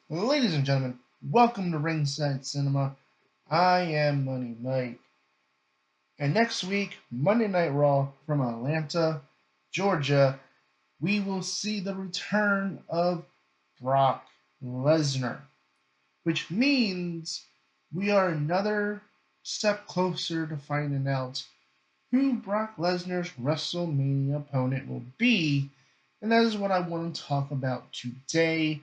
Ladies and gentlemen, welcome to Ringside Cinema. I am Money Mike. And next week, Monday Night Raw from Atlanta, Georgia, we will see the return of Brock Lesnar, which means we are another step closer to finding out who Brock Lesnar's WrestleMania opponent will be. And that is what I want to talk about today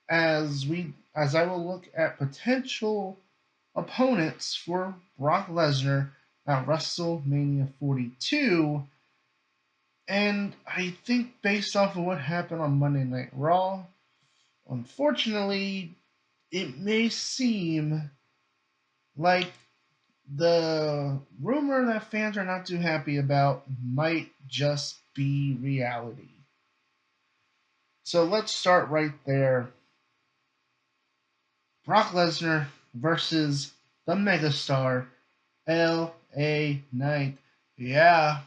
as I will look at potential opponents for Brock Lesnar at WrestleMania 42. And I think based off of what happened on Monday Night Raw, unfortunately, it may seem like the rumor that fans are not too happy about might just be reality. So let's start right there. Brock Lesnar versus the megastar LA Knight. Yeah,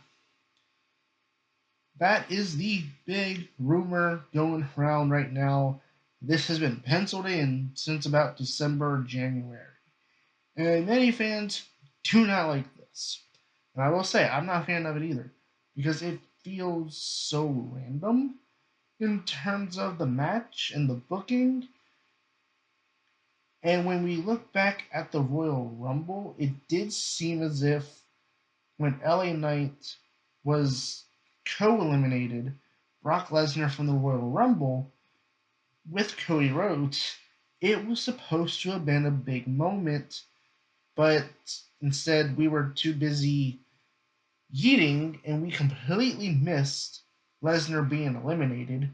that is the big rumor going around right now. This has been penciled in since about December or January. And many fans do not like this. And I will say, I'm not a fan of it either. Because it feels so random in terms of the match and the booking. And when we look back at the Royal Rumble, it did seem as if when LA Knight was co-eliminated Brock Lesnar from the Royal Rumble with Cody Rhodes, it was supposed to have been a big moment, but instead we were too busy yeeting and we completely missed Lesnar being eliminated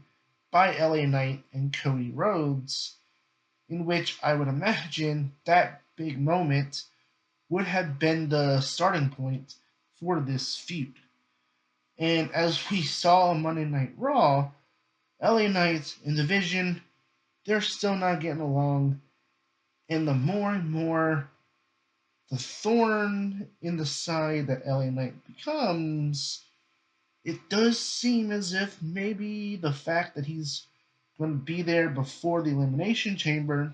by LA Knight and Cody Rhodes, in which I would imagine that big moment would have been the starting point for this feud. And as we saw on Monday Night Raw, LA Knight and the Vision, they're still not getting along. And the more and more the thorn in the side that LA Knight becomes, it does seem as if maybe the fact that he's going to be there before the Elimination Chamber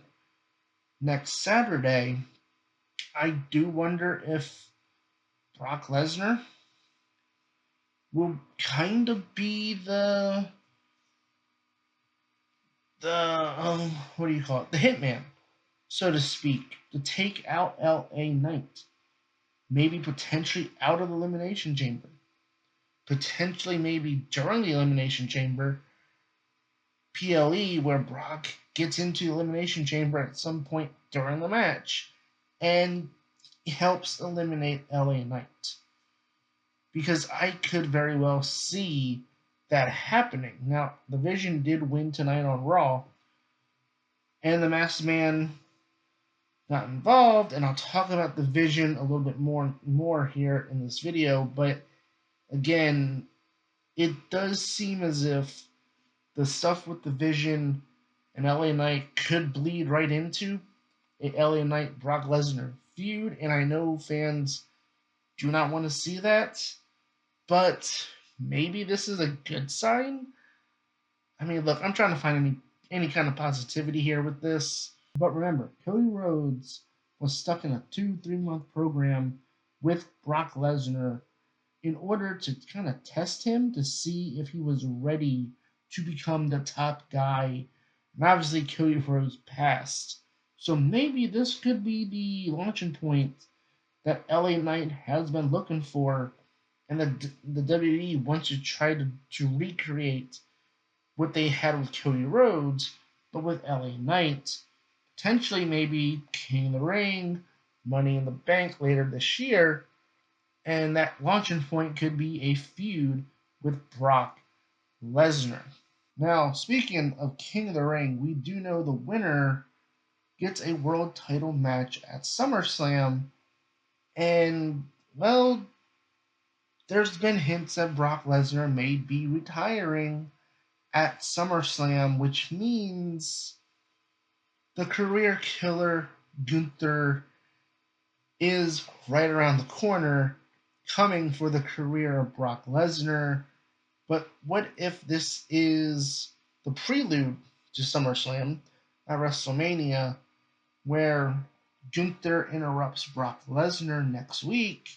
next Saturday, I do wonder if Brock Lesnar will kind of be the what do you call it, the hitman, so to speak, to take out LA Knight, maybe potentially out of the elimination chamber, potentially maybe during the elimination chamber, PLE, where Brock gets into the elimination chamber at some point during the match and helps eliminate LA Knight, because I could very well see that happening. Now, the Vision did win tonight on Raw, and the Masked Man got involved, and I'll talk about the Vision a little bit more here in this video. But again, it does seem as if the stuff with the Vision and LA Knight could bleed right into a LA Knight Brock Lesnar feud, and I know fans do not want to see that, but maybe this is a good sign. I mean, look, I'm trying to find any kind of positivity here with this. But remember, Cody Rhodes was stuck in a 2-3 month program with Brock Lesnar in order to kind of test him to see if he was ready to become the top guy. And obviously, Cody Rhodes passed. So maybe this could be the launching point that LA Knight has been looking for, and the WWE wants to try to recreate what they had with Cody Rhodes, but with LA Knight. Potentially, maybe King of the Ring, Money in the Bank later this year, and that launching point could be a feud with Brock Lesnar. Now, speaking of King of the Ring, we do know the winner gets a world title match at SummerSlam, and, well, there's been hints that Brock Lesnar may be retiring at SummerSlam, which means the career killer Gunther is right around the corner, coming for the career of Brock Lesnar. But what if this is the prelude to SummerSlam? at WrestleMania, where Gunther interrupts Brock Lesnar next week,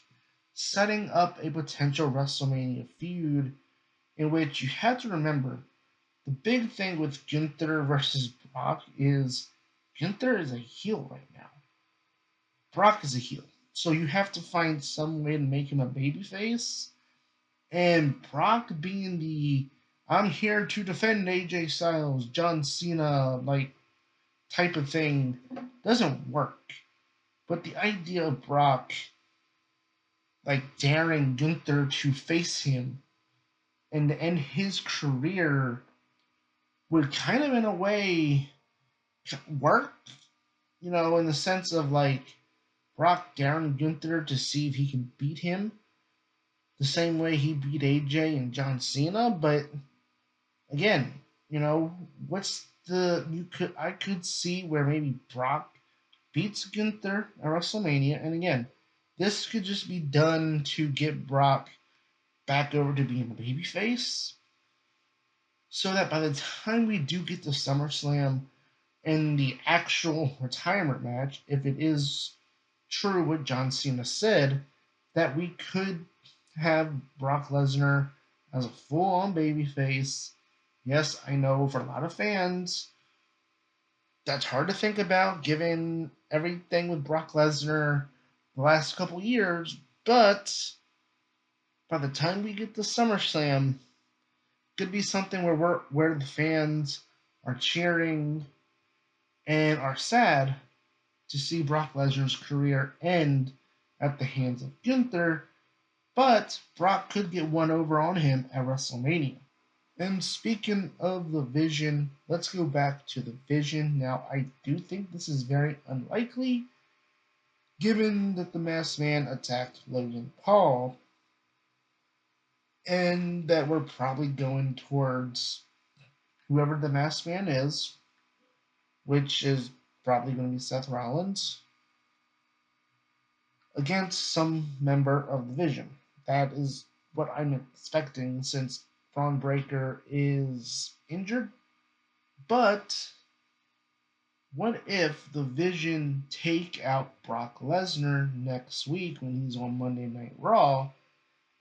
setting up a potential WrestleMania feud in which you have to remember the big thing with Gunther versus Brock is Gunther is a heel right now. Brock is a heel. So you have to find some way to make him a babyface. And Brock being the I'm here to defend AJ Styles, John Cena, like type of thing doesn't work. But the idea of Brock like daring Gunther to face him and to end his career would kind of in a way work, in the sense of like Brock daring Gunther to see if he can beat him the same way he beat AJ and John Cena. But again, what's the you could I could see where maybe Brock beats Gunther at WrestleMania, and again, this could just be done to get Brock back over to being a babyface, so that by the time we do get to SummerSlam and the actual retirement match, if it is true what John Cena said, that we could have Brock Lesnar as a full-on babyface. Yes, I know for a lot of fans, that's hard to think about given everything with Brock Lesnar the last couple years, but by the time we get to SummerSlam, could be something where the fans are cheering and are sad to see Brock Lesnar's career end at the hands of Gunther, but Brock could get one over on him at WrestleMania. And speaking of the Vision, let's go back to the Vision. Now, I do think this is very unlikely, given that the Masked Man attacked Logan Paul, and that we're probably going towards whoever the Masked Man is, which is probably going to be Seth Rollins, against some member of the Vision. That is what I'm expecting since Braun Breaker is injured. But what if the Vision take out Brock Lesnar next week when he's on Monday Night Raw,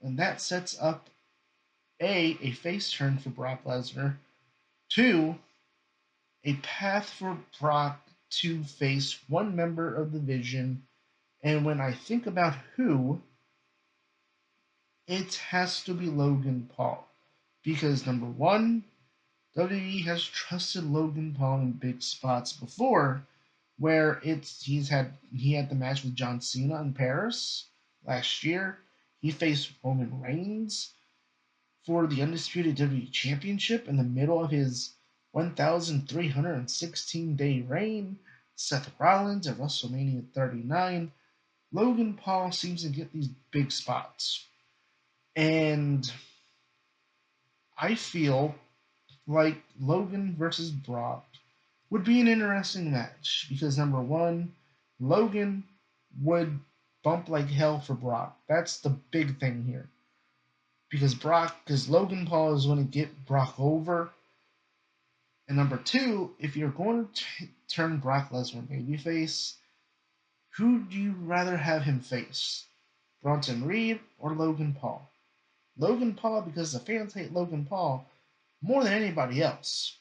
and that sets up a face turn for Brock Lesnar, two, a path for Brock to face one member of the Vision, and when I think about who, it has to be Logan Paul. Because number one, WWE has trusted Logan Paul in big spots before, where he had the match with John Cena in Paris last year. He faced Roman Reigns for the undisputed WWE Championship in the middle of his 1,316-day reign. Seth Rollins at WrestleMania 39. Logan Paul seems to get these big spots. And I feel like Logan versus Brock would be an interesting match because number one, Logan would bump like hell for Brock. That's the big thing here. Because Logan Paul is going to get Brock over. And number two, if you're going to turn Brock Lesnar babyface, who do you rather have him face? Bronson Reed or Logan Paul? Logan Paul, because the fans hate Logan Paul more than anybody else.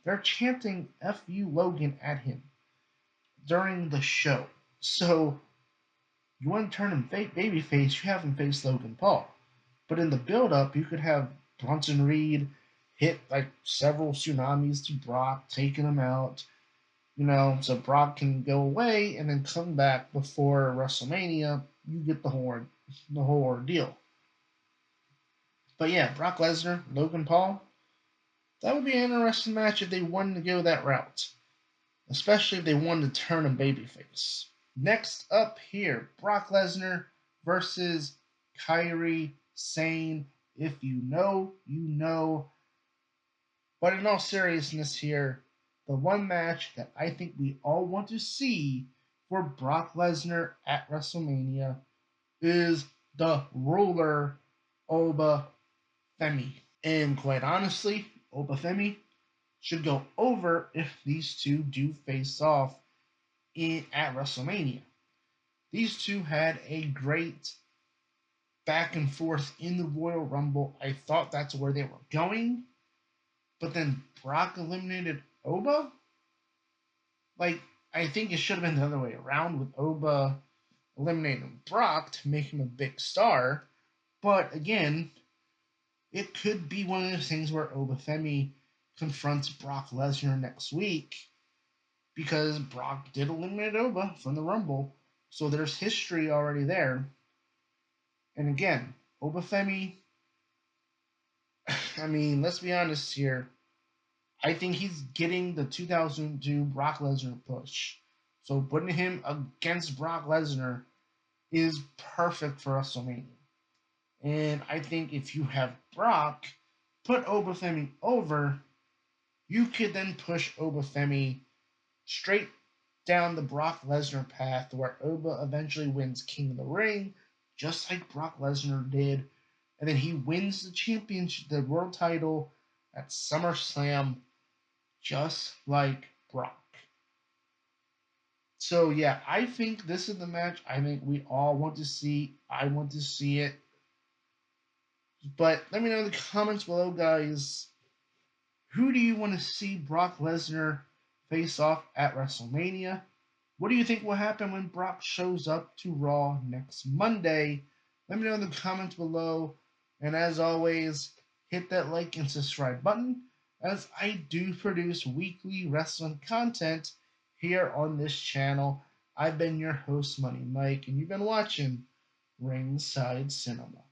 They're chanting F you Logan at him during the show. So you want to turn him babyface, you have him face Logan Paul. But in the build-up, you could have Bronson Reed hit like several tsunamis to Brock, taking him out. So Brock can go away and then come back before WrestleMania. You get the whole ordeal. But yeah, Brock Lesnar, Logan Paul, that would be an interesting match if they wanted to go that route. Especially if they wanted to turn him babyface. Next up here, Brock Lesnar versus Kairi Sane. If you know, you know. But in all seriousness here, the one match that I think we all want to see for Brock Lesnar at WrestleMania is the ruler, Oba Femi. And quite honestly, Oba Femi should go over if these two do face off at WrestleMania. These two had a great back and forth in the Royal Rumble. I thought that's where they were going, but then Brock eliminated Oba. Like, I think it should have been the other way around with Oba eliminating Brock to make him a big star. But again, it could be one of those things where Oba Femi confronts Brock Lesnar next week because Brock did eliminate Oba from the Rumble. So there's history already there. And again, Oba Femi, I mean, let's be honest here. I think he's getting the 2002 Brock Lesnar push. So putting him against Brock Lesnar is perfect for WrestleMania. And I think if you have Brock put Oba Femi over, you could then push Oba Femi straight down the Brock Lesnar path where Oba eventually wins King of the Ring, just like Brock Lesnar did. And then he wins the championship, the world title at SummerSlam, just like Brock. So yeah, I think this is the match I think we all want to see. I want to see it. But let me know in the comments below, guys. Who do you want to see Brock Lesnar face off at WrestleMania? What do you think will happen when Brock shows up to Raw next Monday? Let me know in the comments below. And as always, hit that like and subscribe button, as I do produce weekly wrestling content here on this channel. I've been your host, Money Mike, and you've been watching Ringside Cinema.